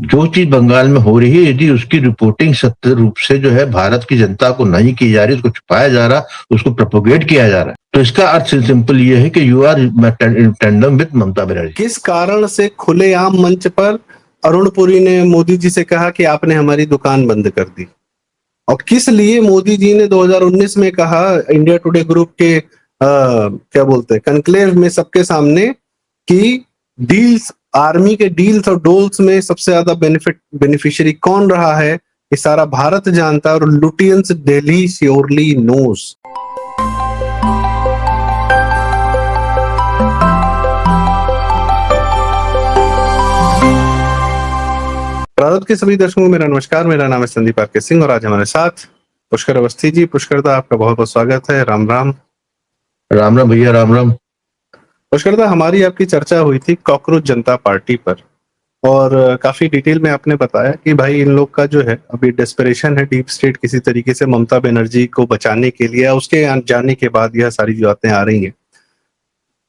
जो चीज बंगाल में हो रही है, यदि उसकी रिपोर्टिंग सत्य रूप से जो है भारत की जनता को नहीं की जा रही, उसको छुपाया जा रहा, उसको प्रोपोगेट किया जा रहा है, तो इसका अर्थ सिंपल ये है कि you are tandem with Mamata Banerjee. किस कारण से खुलेआम मंच पर अरुण पुरी ने मोदी जी से कहा कि आपने हमारी दुकान बंद कर दी, और किस लिए मोदी जी ने 2019 में कहा इंडिया टुडे ग्रुप के क्या बोलते हैं कनक्लेव में सबके सामने कि डील्स, आर्मी के डील्स और डोल्स में सबसे ज्यादा बेनिफिशियरी कौन रहा है, ये सारा भारत जानता है और लुटियंस दिल्ली श्योरली नोस। प्रारंभ के सभी दर्शकों को मेरा नमस्कार। मेरा नाम है संदीप आर के सिंह और आज हमारे साथ पुष्कर अवस्थी जी। पुष्कर दा, आपका बहुत बहुत स्वागत है। राम राम। राम राम भैया, राम राम। पुष्कर दा, हमारी आपकी चर्चा हुई थी कॉकरोच जनता पार्टी पर और काफी डिटेल में आपने बताया कि भाई इन लोग का जो है अभी डेस्परेशन है, डीप स्टेट किसी तरीके से ममता बनर्जी को बचाने के लिए, उसके जाने के बाद यह सारी जो बातें आ रही हैं,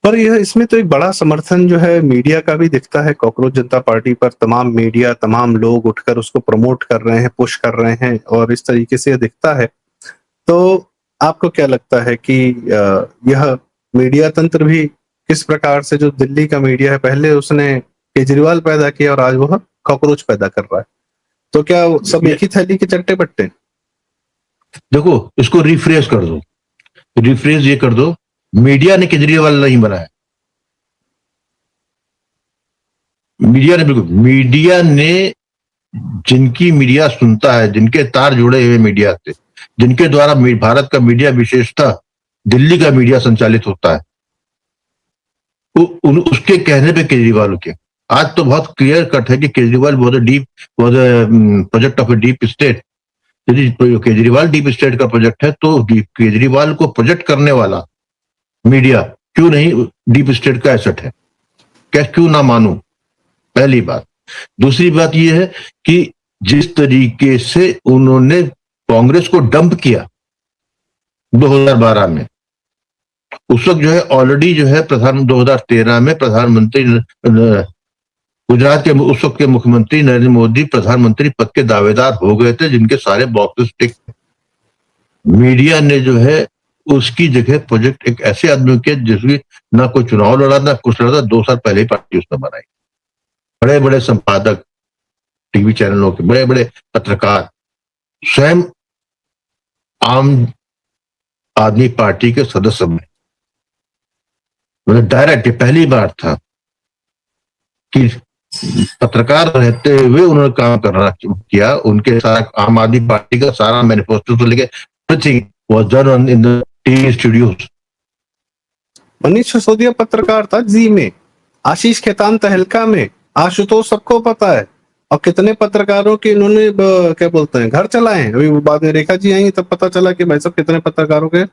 पर यह इसमें तो एक बड़ा समर्थन जो है मीडिया का भी दिखता है कॉकरोच जनता पार्टी पर। तमाम मीडिया, तमाम लोग उठकर उसको प्रमोट कर रहे हैं, पुश कर रहे हैं और इस तरीके से यह दिखता है। तो आपको क्या लगता है कि यह मीडिया तंत्र भी किस प्रकार से, जो दिल्ली का मीडिया है, पहले उसने केजरीवाल पैदा किया और आज वह कॉकरोच पैदा कर रहा है, तो क्या सब एक ही थैली के चट्टे बट्टे? देखो, इसको रिफ्रेश कर दो, रिफ्रेश ये कर दो, मीडिया ने केजरीवाल नहीं बनाया। मीडिया ने बिल्कुल, मीडिया ने, जिनकी मीडिया सुनता है, जिनके तार जुड़े हुए मीडिया से, जिनके द्वारा भारत का मीडिया विशेषतः दिल्ली का मीडिया संचालित होता है, उसके कहने पे केजरीवाल के आज तो बहुत क्लियर कट है कि Kejriwal was project of a deep state. यदि केजरीवाल डीप स्टेट का प्रोजेक्ट है तो केजरीवाल को प्रोजेक्ट करने वाला मीडिया क्यों नहीं डीप स्टेट का एसेट है? क्या क्यों ना मानूं? पहली बात। दूसरी बात यह है कि जिस तरीके से उन्होंने कांग्रेस को डंप किया 2012 में, उस वक्त जो है ऑलरेडी जो है 2013 में प्रधानमंत्री गुजरात के उस वक्त के मुख्यमंत्री नरेंद्र मोदी प्रधानमंत्री पद के दावेदार हो गए थे, जिनके सारे बॉक्सेस टिक। मीडिया ने जो है उसकी जगह प्रोजेक्ट एक ऐसे आदमी के जिसकी ना कोई चुनाव लड़ा ना कुछ लड़ा, 2 साल पहले ही पार्टी उसने बनाई। बड़े बड़े संपादक, टीवी चैनलों के बड़े बड़े पत्रकार, स्वयं आम आदमी पार्टी के सदस्य बने। मतलब डायरेक्ट पहली बार था कि पत्रकार रहते हुए उन्होंने काम करना किया। उनके साथ आम आदमी पार्टी का सारा मैनिफेस्टो से लेके everything was done in the TV studios. Manish Sisodia पत्रकार था जी में, आशीष खेतान तहलका में, आशुतोष सबको पता है। और कितने पत्रकारों के इन्होंने क्या बोलते हैं घर चलाए हैं। अभी बाद में रेखा जी आई तब पता चला कि भाई साहब कितने पत्रकारों के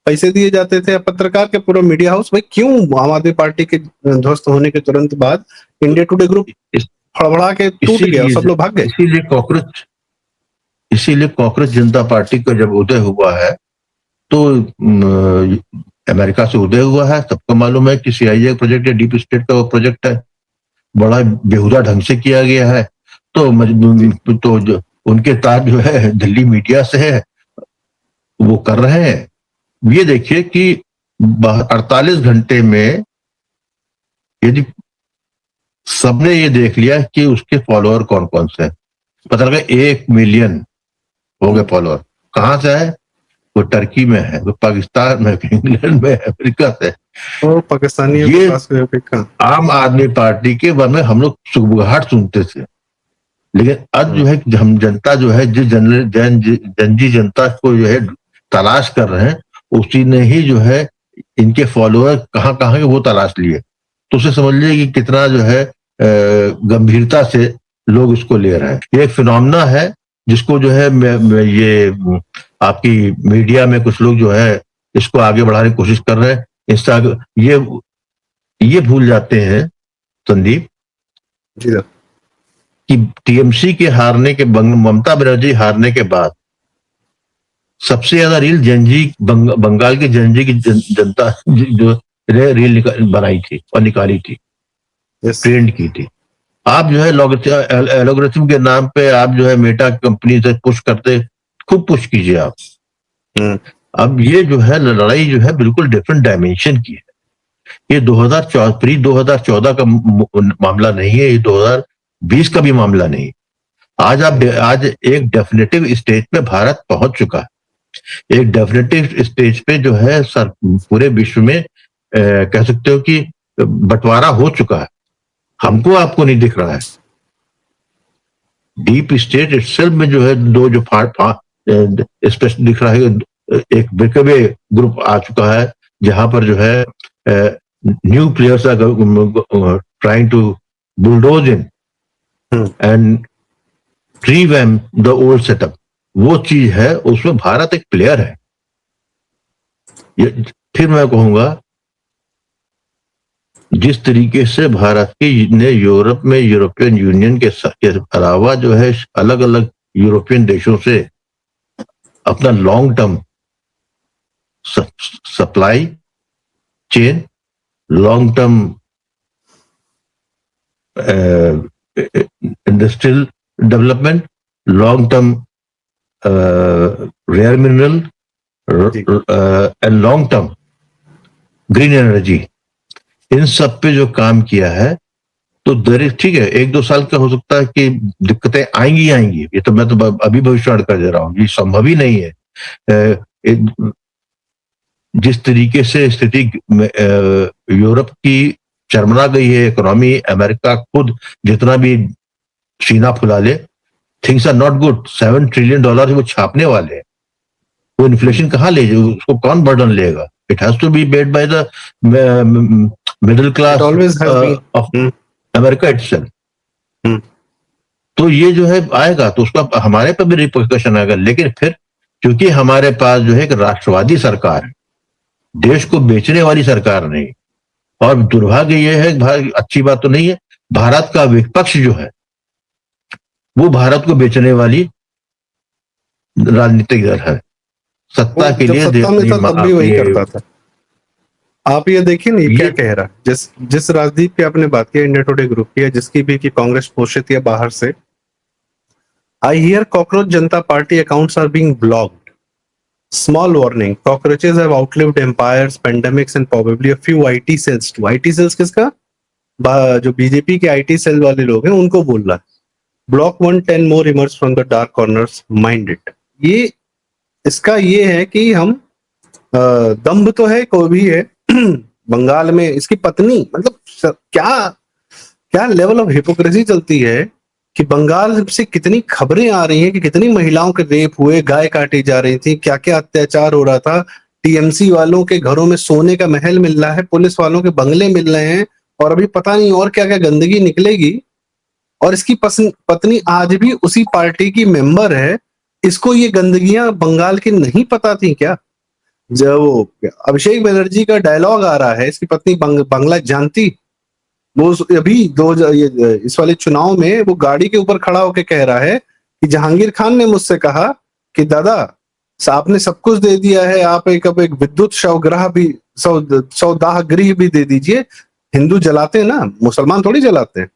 पैसे दिए जाते थे। पत्रकार के पूरा मीडिया हाउस, भाई क्यों आम आदमी पार्टी के ध्वस्त होने के तुरंत बाद इंडिया टुडे ग्रुप फड़फड़ा के टूट गया, सब लोग भाग गए। इसीलिए कांग्रेस जनता पार्टी का जब उदय हुआ है तो अमेरिका से उदय हुआ है। सबको मालूम है कि सीआईए प्रोजेक्ट है, डीप स्टेट का प्रोजेक्ट है, बड़ा बेहुदा ढंग से किया गया है। तो जो उनके तार जो है दिल्ली मीडिया से है, वो कर रहे हैं। ये देखिए कि 48 घंटे में यदि सबने ये देख लिया कि उसके फॉलोअर कौन कौन से हैं, पता लगा 1 मिलियन हो गए फॉलोअर। कहां से है? वो टर्की में है, वो पाकिस्तान में, इंग्लैंड में, अफ्रीका से। और पाकिस्तानी ये आम आदमी पार्टी के बारे में हम लोग सुगबुगाहट सुनते थे, लेकिन अब जो है हम जनता जो है जिस जनजी जनता को जो है तलाश कर रहे हैं, उसी ने ही जो है इनके फॉलोअर कहाँ कहाँ के वो तलाश लिए। तो उसे समझ लीजिए कि कितना जो है गंभीरता से लोग इसको ले रहे हैं। ये एक फिनोमेना है जिसको जो है ये आपकी मीडिया में कुछ लोग जो है इसको आगे बढ़ाने की कोशिश कर रहे हैं। ये भूल जाते हैं संदीप कि टीएमसी के हारने के, ममता बनर्जी हारने के बाद सबसे ज्यादा रील बंगाल की जनजी की जनता जो रील बनाई थी और निकाली थी, ट्रेंड की थी। आप जो है एलोग्रिथम के नाम पे आप जो है मेटा कंपनी से पुश करते, खूब पुश कीजिए आप। अब ये जो है लड़ाई जो है बिल्कुल डिफरेंट डायमेंशन की है। ये 2014 का मामला नहीं है, ये 2020 का भी मामला नहीं। आज एक डेफिनेटिव स्टेज पे भारत पहुंच चुका है। एक डेफिनेटिव स्टेज पे जो है पूरे विश्व में कह सकते हो कि बंटवारा हो चुका है। हमको आपको नहीं दिख रहा है। डीप स्टेट इटसेल्फ में जो है दो जो स्पेशल दिख रहा है, एक ब्रेकअवे ग्रुप आ चुका है जहां पर जो है new players are trying to bulldoze in and revamp the old setup. वो चीज है, उसमें भारत एक प्लेयर है। फिर मैं कहूंगा जिस तरीके से भारत ने यूरोप में यूरोपियन यूनियन के अलावा जो है अलग अलग यूरोपियन देशों से अपना long term supply chain, long term industrial development, long term rare mineral and long term green energy, इन सब पे जो काम किया है, तो ठीक है 1-2 साल का हो सकता है कि दिक्कतें आएंगी। ये तो मैं तो अभी भविष्यवाणी कर दे रहा हूँ, ये संभव ही नहीं है। जिस तरीके से स्थिति यूरोप की चरमरा गई है इकोनॉमी, अमेरिका खुद जितना भी सीना फुला ले, things are not good. $7 trillion वो छापने वाले हैं। वो इन्फ्लेशन कहाँ ले जाए, उसको कौन बर्डन लेगा? It has to be paid by the middle class of America itself. तो ये जो है आएगा तो उसका हमारे पर भी रिपरकशन आएगा। लेकिन फिर क्योंकि हमारे पास जो है एक राष्ट्रवादी सरकार है, देश को बेचने वाली सरकार नहीं। और दुर्भाग्य ये है, अच्छी बात तो नहीं है, भारत का विपक्ष जो है वो भारत को बेचने वाली राजनीतिक दल है। सत्ता के लिए सत्ता में था तब भी वही करता था। आप ये देखिए ना, ये क्या कह रहा है, जिस राजदीप की आपने बात की, इंडिया टुडे ग्रुप की, जिसकी भी की कांग्रेस पोषित या बाहर से, I hear Cockroach Janta Party accounts are being blocked, small warning, cockroaches have outlived empires, pandemics and probably a few IT cells too. IT cells किसका? जो बीजेपी के आईटी सेल वाले लोग हैं उनको बोल रहा है। Block 110 more emerge from the dark corners, mind it. ये इसका ये है कि हम दम्भ तो है, कोई भी है बंगाल में इसकी पत्नी, मतलब क्या लेवल ऑफ हिपोक्रेसी चलती है कि बंगाल से कितनी खबरें आ रही हैं कि कितनी महिलाओं के रेप हुए, गाय काटी जा रही थी, क्या क्या अत्याचार हो रहा था, टीएमसी वालों के घरों में सोने का महल मिल रहा है, पुलिस वालों के बंगले मिल रहे हैं, और अभी पता नहीं और क्या क्या गंदगी निकलेगी। और इसकी पत्नी आज भी उसी पार्टी की मेंबर है। इसको ये गंदगियां बंगाल की नहीं पता थी क्या? जब वो अभिषेक बनर्जी का डायलॉग आ रहा है, इसकी पत्नी बांग्ला जानती। वो अभी इस वाले चुनाव में वो गाड़ी के ऊपर खड़ा होकर कह रहा है कि जहांगीर खान ने मुझसे कहा कि दादा आपने सब कुछ दे दिया है, आप अब एक विद्युत शवग्रह भी सौदाह गृह भी दे दीजिए। हिंदू जलाते हैं ना, मुसलमान थोड़ी जलाते हैं।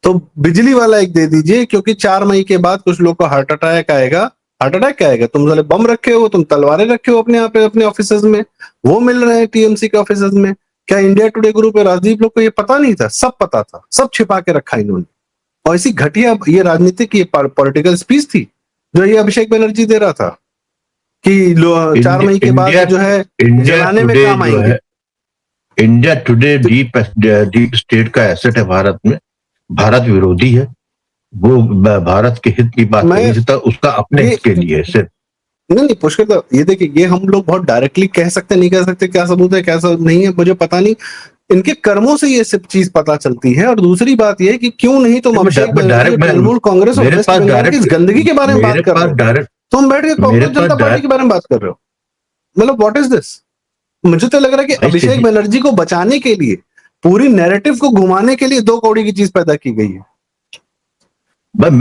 तो बिजली वाला एक दे दीजिए, क्योंकि 4 मई के बाद कुछ लोग को हार्ट अटैक आएगा। हार्ट अटैक क्या आएगा? तुम साले बम रखे हो, तुम तलवारें रखे हो अपने यहाँ पे, अपने ऑफिसेज में, वो मिल रहे हैं टीएमसी के ऑफिसेज में। क्या इंडिया टुडे ग्रुप और राजदीप लोग को ये पता नहीं था? सब पता था, सब छिपा के रखा इन्होंने। और ऐसी घटिया ये राजनीतिक ये पॉलिटिकल स्पीच थी जो ये अभिषेक बनर्जी दे रहा था कि 4 मई के बाद जो है जलाने में काम आएंगे। इंडिया टुडे डीप स्टेट का एसेट है भारत में, भारत विरोधी है। वो भारत के हित की बात नहीं करता, उसका अपने हित के लिए सिर्फ। नहीं पुष्कर, ये देखिए, ये हम लोग बहुत डायरेक्टली कह सकते नहीं कह सकते, क्या सबूत है क्या सब नहीं है मुझे पता नहीं। इनके कर्मों से ये सब चीज पता चलती है। और दूसरी बात ये है कि क्यों नहीं तुम अभिषेक तृणमूल कांग्रेस और वेस्ट बंगाल की गंदगी के बारे में बात कर रहे हो, तुम बैठ के कांग्रेस जनता पार्टी के बारे में बात कर रहे हो। मतलब व्हाट इज दिस? मुझे तो लग रहा है कि अभिषेक बनर्जी को बचाने के लिए, पूरी नैरेटिव को घुमाने के लिए 2 कौड़ी की चीज पैदा की गई है। मैं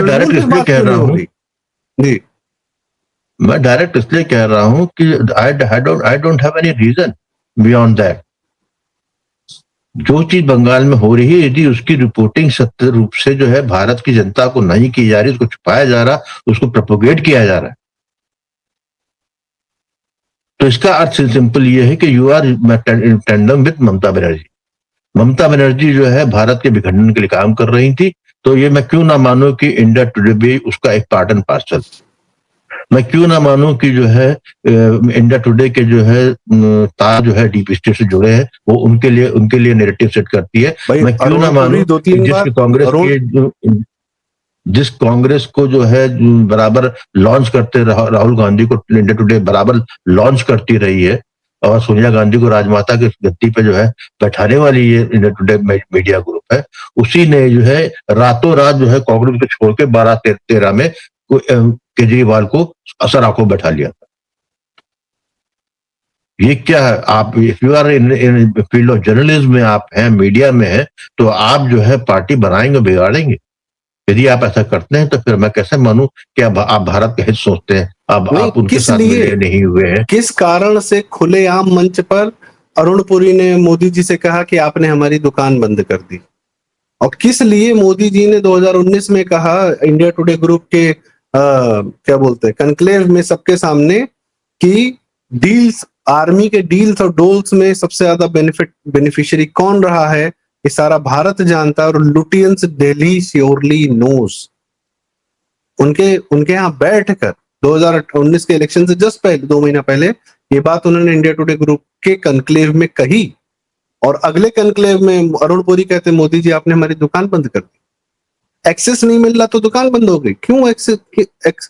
डायरेक्ट इसलिए कह रहा हूँ जी, मैं डायरेक्ट इसलिए कह रहा हूं कि I don't have any reason beyond that. जो चीज बंगाल में हो रही है, यदि उसकी रिपोर्टिंग सत्य रूप से जो है भारत की जनता को नहीं की जा रही, उसको छुपाया जा रहा, उसको प्रोपोगेट किया जा रहा है, तो इसका अर्थ सिंपल ये है कि you are tandem with Mamata Banerjee. Mamata Banerjee जो है भारत के विखंडन के लिए काम कर रही थी, तो ये मैं क्यों ना मानूं कि इंडिया टुडे भी उसका एक पार्ट एंड पार्सल। मैं क्यों ना मानूं कि जो है इंडिया टुडे के जो है तार जो है डीप स्टेट से जुड़े हैं, वो उनके लिए नैरेटिव सेट करती है। भाई मैं क्यों ना अरुण मानूं पुरी दो कि तीन बार अरुण जिस कांग्रेस को जो है बराबर लॉन्च करते राहुल गांधी को इंडिया टुडे बराबर लॉन्च करती रही है, और सोनिया गांधी को राजमाता की गद्दी पे जो है बैठाने वाली ये इंडिया टुडे मीडिया ग्रुप है, उसी ने जो है रातों रात जो है कांग्रेस को छोड़ के 12-13 में केजरीवाल को असर आंखों बैठा लिया था। ये क्या है, आप if you are in field of journalism में आप हैं, मीडिया में हैं, तो आप जो है पार्टी बनाएंगे, बिगाड़ेंगे। यदि आप ऐसा करते हैं तो फिर मैं कैसे मानूं कि आप भारत के हित सोचते हैं, अब नहीं, आप उनके किस साथ लिए, मिले नहीं हुए हैं। किस कारण से खुलेआम मंच पर अरुण पुरी ने मोदी जी से कहा कि आपने हमारी दुकान बंद कर दी? और किस लिए मोदी जी ने 2019 में कहा इंडिया टुडे ग्रुप के क्या बोलते हैं कनक्लेव में सबके सामने कि डील्स, आर्मी के डील्स और डोल्स में सबसे ज्यादा बेनिफिशियरी कौन रहा है, ये सारा भारत जानता है, और लुटियंस दिल्ली श्योरली नोस। उनके उनके यहाँ बैठकर 2019 के इलेक्शन से जस्ट पहले 2 महीना पहले ये बात उन्होंने इंडिया टुडे ग्रुप के कनक्लेव में कही, और अगले कनक्लेव में अरुण पुरी कहते मोदी जी आपने हमारी दुकान बंद कर दी। एक्सेस नहीं मिल रहा तो दुकान बंद हो गई। क्यों? एक्सेस,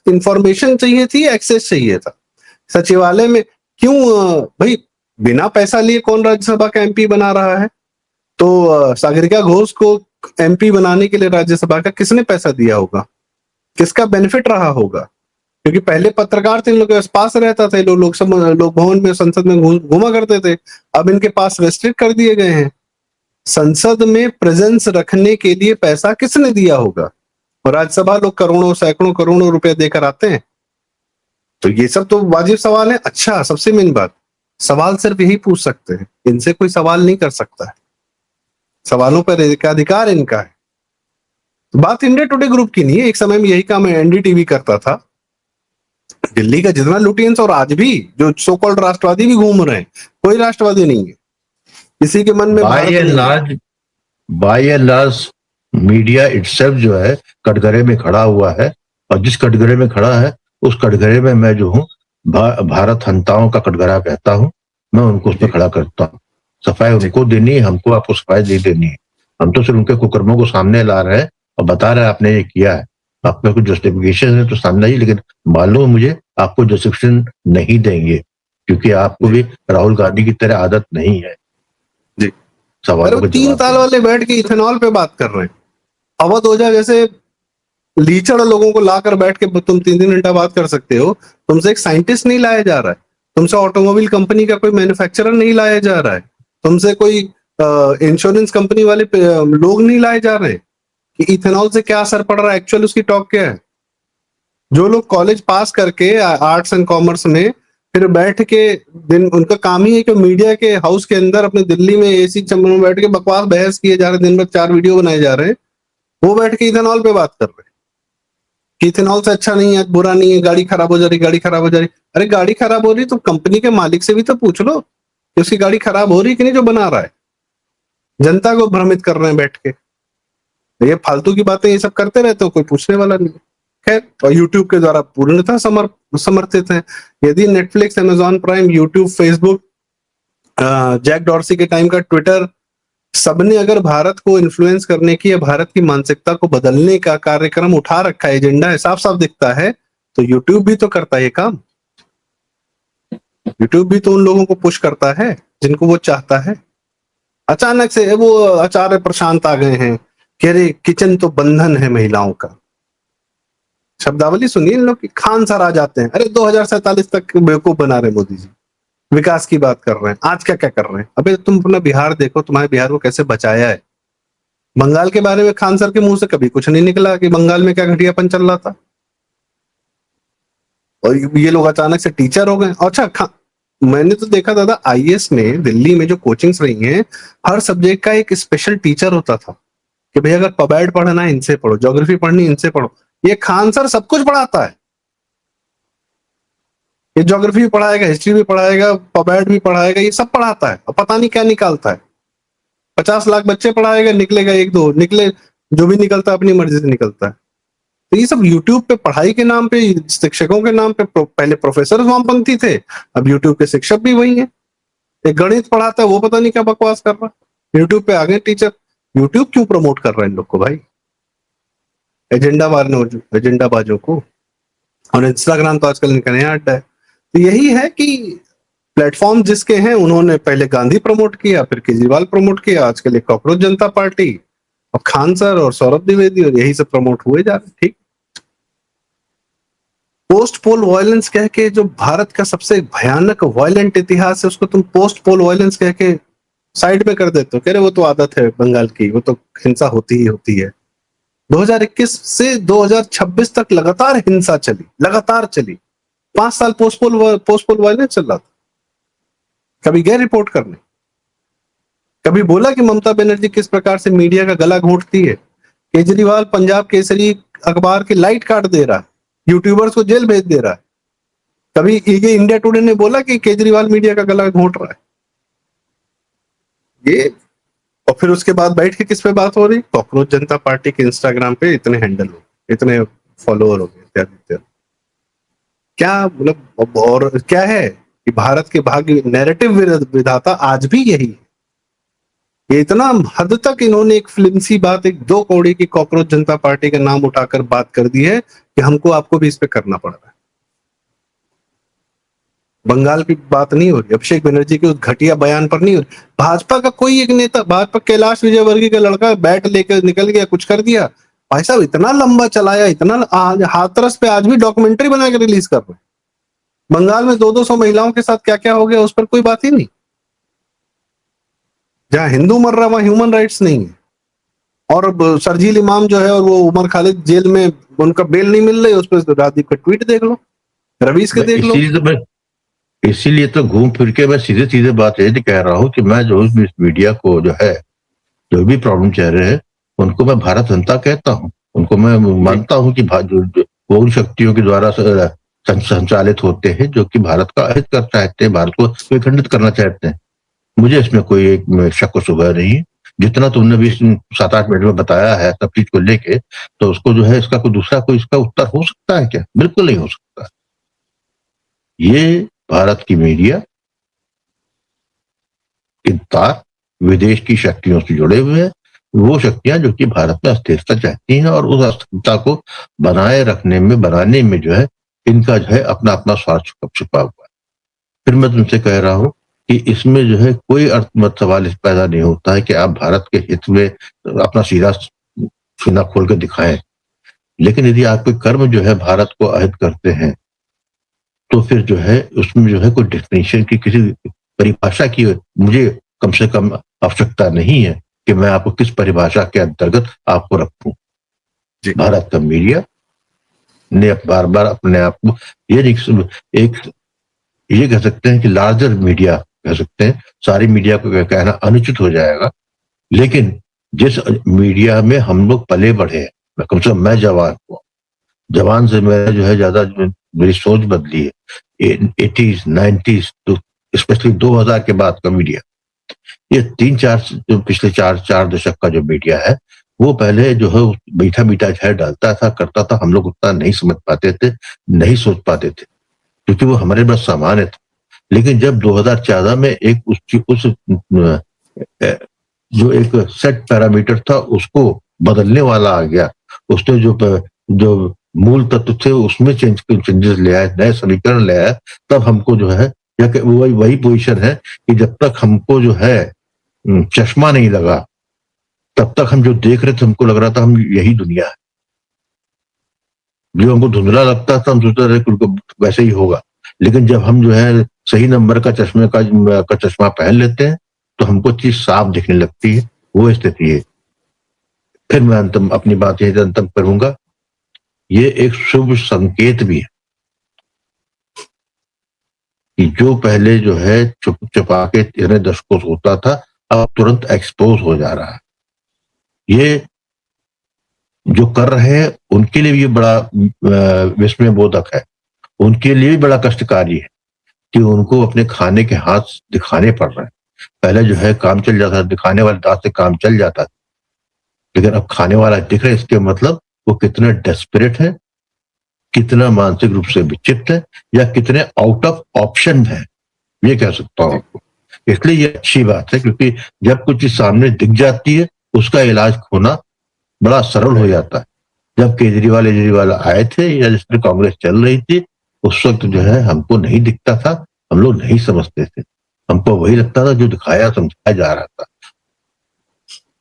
इंफॉर्मेशन चाहिए थी, एक्सेस चाहिए था सचिवालय में। क्यों भाई, बिना पैसा लिए कौन राज्यसभा का एमपी बना रहा है? तो सागरिका घोष को एमपी बनाने के लिए राज्यसभा का किसने पैसा दिया होगा? किसका बेनिफिट रहा होगा? क्योंकि पहले पत्रकार थे, इन लोगों के पास रहता था, लोग भवन में, संसद में घूमा करते थे। अब इनके पास रेस्ट्रिक्ट कर दिए गए हैं। संसद में प्रेजेंस रखने के लिए पैसा किसने दिया होगा? और राज्यसभा लोग करोड़ों सैकड़ों करोड़ों रुपए देकर आते हैं। तो ये सब तो वाजिब सवाल है। अच्छा, सबसे मेन बात, सवाल सिर्फ यही पूछ सकते हैं, इनसे कोई सवाल नहीं कर सकता है। सवालों पर अधिकार इनका है। बात इंडिया टुडे ग्रुप की नहीं है। एक समय में यही काम एनडीटीवी करता था। दिल्ली का जितना लुटियंस, और आज भी जो सो कॉल्ड राष्ट्रवादी भी घूम रहे हैं, कोई राष्ट्रवादी नहीं है किसी के मन में। By and large media itself जो है कटघरे में खड़ा हुआ है, और जिस कटघरे में खड़ा है उस कटघरे में मैं जो हूँ भारत हंताओं का कटघरा कहता हूँ, मैं उनको उस पर खड़ा करता हूँ। सफाई उनको देनी है, हमको आपको सफाई दे देनी है। हम तो सिर्फ उनके कुकर्मों को सामने ला रहे हैं और बता रहे हैं आपने ये किया है, आपका कुछ जस्टिफिकेशन है तो सामने ही, लेकिन मालूम मुझे आपको जस्टिफिकेशन नहीं देंगे, क्योंकि आपको भी राहुल गांधी की तरह आदत नहीं है जी। सवालों के 3 साल वाले बैठ के इथेनॉल पे बात कर रहे हैं। अवध ओझा जैसे लीचड़ लोगों को लाकर बैठ के तुम 3-3 घंटा बात कर सकते हो। तुमसे एक साइंटिस्ट नहीं लाया जा रहा है, तुमसे ऑटोमोबाइल कंपनी का कोई मैन्युफैक्चरर नहीं लाया जा रहा है, तुमसे कोई इंश्योरेंस कंपनी वाले लोग नहीं लाए जा रहे हैं कि इथेनॉल से क्या असर पड़ रहा है, एक्चुअल उसकी टॉक क्या है। जो लोग कॉलेज पास करके आर्ट्स एंड कॉमर्स में फिर बैठ के दिन, उनका काम ही है कि मीडिया के हाउस के अंदर अपने दिल्ली में एसी चैम्बर में बैठ के बकवास बहस किए जा रहे हैं, दिन भर 4 वीडियो बनाए जा रहे हैं, वो बैठ के इथेनॉल पे बात कर रहे हैं कि इथेनॉल से अच्छा नहीं है, बुरा नहीं है, गाड़ी खराब हो जा रही, गाड़ी खराब हो जा रही। अरे गाड़ी खराब हो रही तो कंपनी के मालिक से भी तो पूछ लो कि उसकी गाड़ी खराब हो रही कि नहीं, जो बना रहा है। जनता को भ्रमित कर रहे हैं बैठ के। ये फालतू की बातें ये सब करते रहते हो, कोई पूछने वाला नहीं। खैर, और यूट्यूब के द्वारा पूर्णतः समर्थित है। यदि Netflix, Amazon Prime, YouTube, Facebook, Jack Dorsey के टाइम का ट्विटर, सबने अगर भारत को इन्फ्लुएंस करने की या भारत की मानसिकता को बदलने का कार्यक्रम उठा रखा है, एजेंडा है, साफ साफ दिखता है, तो यूट्यूब भी तो करता है ये काम। यूट्यूब भी तो उन लोगों को पुश करता है जिनको वो चाहता है। अचानक से वो आचार्य प्रशांत आ गए हैं कि अरे किचन तो बंधन है महिलाओं का। शब्दावली सुनिए इन लोग की, खान सर आ जाते हैं, अरे 2047 तक बेवकूफ बना रहे मोदी जी, विकास की बात कर रहे हैं, आज क्या क्या कर रहे हैं। अबे तुम अपना बिहार देखो, तुम्हारे बिहार को कैसे बचाया है। बंगाल के बारे में खान सर के मुंह से कभी कुछ नहीं निकला कि बंगाल में क्या घटियापन चल रहा था, और ये लोग अचानक से टीचर हो गए। अच्छा, मैंने तो देखा दादा, आईएएस में दिल्ली में जो कोचिंग्स रही हैं, हर सब्जेक्ट का एक स्पेशल टीचर होता था कि भाई अगर पबैड पढ़ना है इनसे पढ़ो, ज्योग्राफी पढ़नी इनसे पढ़ो। ये खान सर सब कुछ पढ़ाता है, ये ज्योग्राफी भी पढ़ाएगा, हिस्ट्री भी पढ़ाएगा, पबैड भी पढ़ाएगा, ये सब पढ़ाता है और पता नहीं क्या निकालता है। 50 लाख बच्चे पढ़ाएगा, निकलेगा एक दो, निकले जो भी निकलता है अपनी मर्जी से निकलता है। तो ये सब यूट्यूब पे पढ़ाई के नाम पे, शिक्षकों के नाम पे, पहले प्रोफेसर वामपंथी थे, अब यूट्यूब के शिक्षक भी वही हैं। एक गणित पढ़ाता है वो पता नहीं क्या बकवास कर रहा है, यूट्यूब पे आ गए टीचर। यूट्यूब क्यों प्रमोट कर रहा है इन लोग को भाई, एजेंडा बाजों को। और इंस्टाग्राम तो आजकल इनका नया अड्डा है। तो यही है कि प्लेटफॉर्म जिसके हैं, उन्होंने पहले गांधी प्रमोट किया, फिर केजरीवाल प्रमोट किया, आजकल एक कॉकरोच जनता पार्टी, और खान सर और सौरभ द्विवेदी, और यही सब प्रमोट हुए जा रहे। ठीक, पोस्ट पोल वायलेंस कह के, जो भारत का सबसे भयानक वायलेंट इतिहास है, उसको तुम पोस्ट पोल वायलेंस कह के साइड में कर देते हो, कह रहे वो तो आदत है बंगाल की, वो तो हिंसा होती ही होती है। 2021 से 2026 तक लगातार हिंसा चली, लगातार चली। 5 साल पोस्ट पोल वायलेंस चल रहा था। कभी गए रिपोर्ट करने, कभी बोला कि ममता बनर्जी किस प्रकार से मीडिया का गला घोंटती है? केजरीवाल पंजाब केसरी अखबार की लाइट काट दे रहा है, यूट्यूबर्स को जेल भेज दे रहा है। कभी ये इंडिया टुडे ने बोला कि केजरीवाल मीडिया का गला घोंट रहा है? ये, और फिर उसके बाद बैठ के किस पे बात हो रही? कॉकरोच जनता पार्टी के इंस्टाग्राम पे इतने हैंडल हो, इतने फॉलोअर हो गए इत्यादि इत्यादि। क्या मतलब, और क्या है कि भारत के भाग्य नैरेटिव विधाता आज भी यही है। ये इतना हद तक इन्होंने एक फिल्मसी बात, एक 2 कौड़ी की कॉकरोच जनता पार्टी का नाम उठाकर बात कर दी है कि हमको आपको भी इस पे करना पड़ रहा है। बंगाल की बात नहीं हो रही, अभिषेक बनर्जी के उस घटिया बयान पर नहीं हो रही। भाजपा का कोई एक नेता, भाजपा कैलाश विजयवर्गीय का लड़का बैट लेकर निकल गया, कुछ कर दिया, भाई साहब इतना लंबा चलाया, इतना हाथरस पे आज भी डॉक्यूमेंट्री बना के रिलीज कर रहे हैं। बंगाल में 200-200 महिलाओं के साथ क्या क्या हो गया, उस पर कोई बात ही नहीं। जहां हिंदू मर रहा वहां ह्यूमन राइट्स नहीं है। और अब शर्जील इमाम जो है, और वो उमर खालिद जेल में, उनका बेल नहीं मिल रही, उस पर राजदीप का ट्वीट देख लो, रवीश के देख लो। इसीलिए तो घूम फिर के मैं सीधे सीधे बात यही कह रहा हूँ कि मैं जो भी मीडिया को जो है, जो भी प्रॉब्लम चल रहे हैं, उनको मैं भारत जनता कहता हूँ। उनको मैं मानता हूँ कि वो उन शक्तियों के द्वारा संचालित होते हैं जो कि भारत का अहित कर चाहते हैं, भारत को विखंडित करना चाहते हैं। मुझे इसमें कोई एक शक व शुबह नहीं है। जितना तुमने भी 7-8 मिनट में बताया है सब चीज को लेके, तो उसको जो है, इसका कोई दूसरा कोई इसका उत्तर हो सकता है क्या? बिल्कुल नहीं हो सकता। ये भारत की मीडिया के तार विदेश की शक्तियों से जुड़े हुए हैं, वो शक्तियां जो कि भारत में अस्थिरता चाहती हैं, और उस अस्थिरता को बनाने में जो है, इनका जो है अपना अपना स्वार्थ छुपा हुआ है। फिर मैं तुमसे कह रहा हूं कि इसमें जो है कोई अर्थमत सवाल इस पैदा नहीं होता है कि आप भारत के हित में अपना सीना खोल कर दिखाएं। लेकिन यदि आप कोई कर्म जो है भारत को अहित करते हैं, तो फिर जो है उसमें जो है कोई डेफिनेशन की, किसी परिभाषा की मुझे कम से कम आवश्यकता नहीं है कि मैं आपको किस परिभाषा के अंतर्गत आपको रखूं। भारत का मीडिया ने बार बार अपने आप को ये कह सकते हैं कि लार्जर मीडिया कह सकते हैं, सारी मीडिया को कहना अनुचित हो जाएगा, लेकिन जिस मीडिया में हम लोग पले बढ़े हैं, कम से कम मैं जवान से मेरा जो है ज्यादा मेरी सोच बदली है। 80s 90s तो स्पेशली 2000 के बाद का मीडिया, ये 3-4 जो पिछले 4 दशक का जो मीडिया है, वो पहले जो है मीठा मीठा जहर डालता था, करता था। हम लोग उतना नहीं समझ पाते थे, नहीं सोच पाते थे, क्योंकि वो हमारे बस सामान्य था। लेकिन जब 2014 में एक उस जो एक सेट पैरामीटर था उसको बदलने वाला आ गया, उसने जो मूल तत्व थे उसमें चेंजेस ले आए, नए समीकरण ले आए, तब हमको जो है, या वही पोजीशन है कि जब तक हमको जो है चश्मा नहीं लगा, तब तक हम जो देख रहे थे हमको लग रहा था हम यही दुनिया है। जो हमको धुंधला लगता था हम सोचते रहे वैसे ही होगा, लेकिन जब हम जो है सही नंबर का चश्मा पहन लेते हैं तो हमको चीज साफ दिखने लगती है। वो स्थिति है। फिर मैं अपनी बात यही अंतम करूंगा, ये एक शुभ संकेत भी है। कि जो पहले जो है चुप चुपा के 13 दशकों से होता था, अब तुरंत एक्सपोज हो जा रहा है। ये जो कर रहे हैं उनके लिए भी ये बड़ा विस्मय बोधक है, उनके लिए भी बड़ा कष्टकारी है कि उनको अपने खाने के हाथ दिखाने पड़ रहे हैं। पहले जो है काम चल जाता था, दिखाने वाले दांत से काम चल जाता था, लेकिन अब खाने वाला दिख रहा है, इसके मतलब वो कितने डेस्परेट है, कितना मानसिक रूप से विक्षिप्त है, या कितने आउट ऑफ ऑप्शन है, ये कह सकता हूं आपको। इसलिए ये अच्छी बात है, क्योंकि जब कुछ चीज सामने दिख जाती है उसका इलाज होना बड़ा सरल हो जाता है। जब केजरीवाल आए थे या जिसमें कांग्रेस चल रही थी, उस वक्त जो है हमको नहीं दिखता था, हम लोग नहीं समझते थे, हमको वही लगता था जो दिखाया समझाया जा रहा था।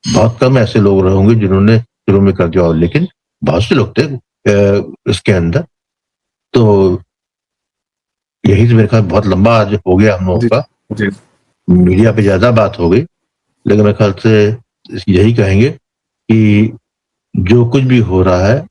बहुत कम ऐसे लोग होंगे जिन्होंने शुरू में कर दिया, और लेकिन बहुत से लोग थे इसके अंदर। तो यही तो मेरे ख्याल बहुत लंबा आज हो गया हम लोगों का, जी मीडिया पे ज्यादा बात हो गई, लेकिन मेरे ख्याल से यही कहेंगे कि जो कुछ भी हो रहा है,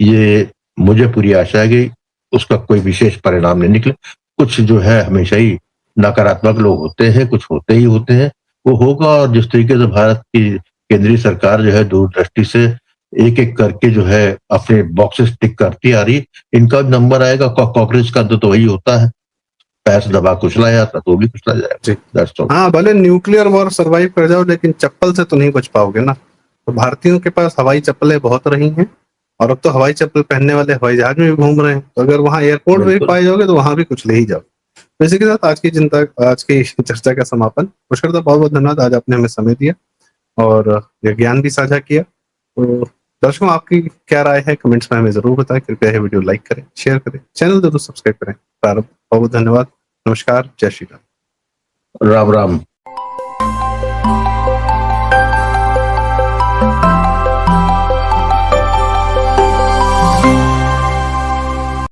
ये मुझे पूरी आशा है कि उसका कोई विशेष परिणाम नहीं निकले। कुछ जो है हमेशा ही नकारात्मक लोग होते हैं, कुछ होते ही होते हैं, वो होगा। और जिस तरीके से भारत की केंद्रीय सरकार जो है दूरदृष्टि से एक एक करके जो है अपने बॉक्सेस टिक करती आ रही, इनका भी नंबर आएगा। कॉकरोच का तो वही होता है, पैर से दबा कुचला जाता तो भी कुचला जाएगा। जी That's all. हाँ, भले न्यूक्लियर वॉर सरवाइव कर जाओ, लेकिन चप्पल से तो नहीं बच पाओगे ना। तो भारतीयों के पास हवाई चप्पलें बहुत रही हैं, और अब तो हवाई चप्पल पहनने वाले हवाई जहाज में भी घूम रहे हैं। तो अगर वहां एयरपोर्ट में भी बिल्कुल। पाए जाओगे तो वहां भी कुछ ले ही जाओ। तो इसी के साथ आज की चर्चा का समापन। पुष्कर, बहुत बहुत धन्यवाद, आज आपने हमें समय दिया और ये ज्ञान भी साझा किया। तो दर्शकों, आपकी क्या राय है कमेंट्स में हमें जरूर बताएं। कृपया ये वीडियो लाइक करें, शेयर करें, चैनल जरूर सब्सक्राइब करें। प्रारंभ, बहुत बहुत धन्यवाद। नमस्कार, जय श्री राम। राम राम।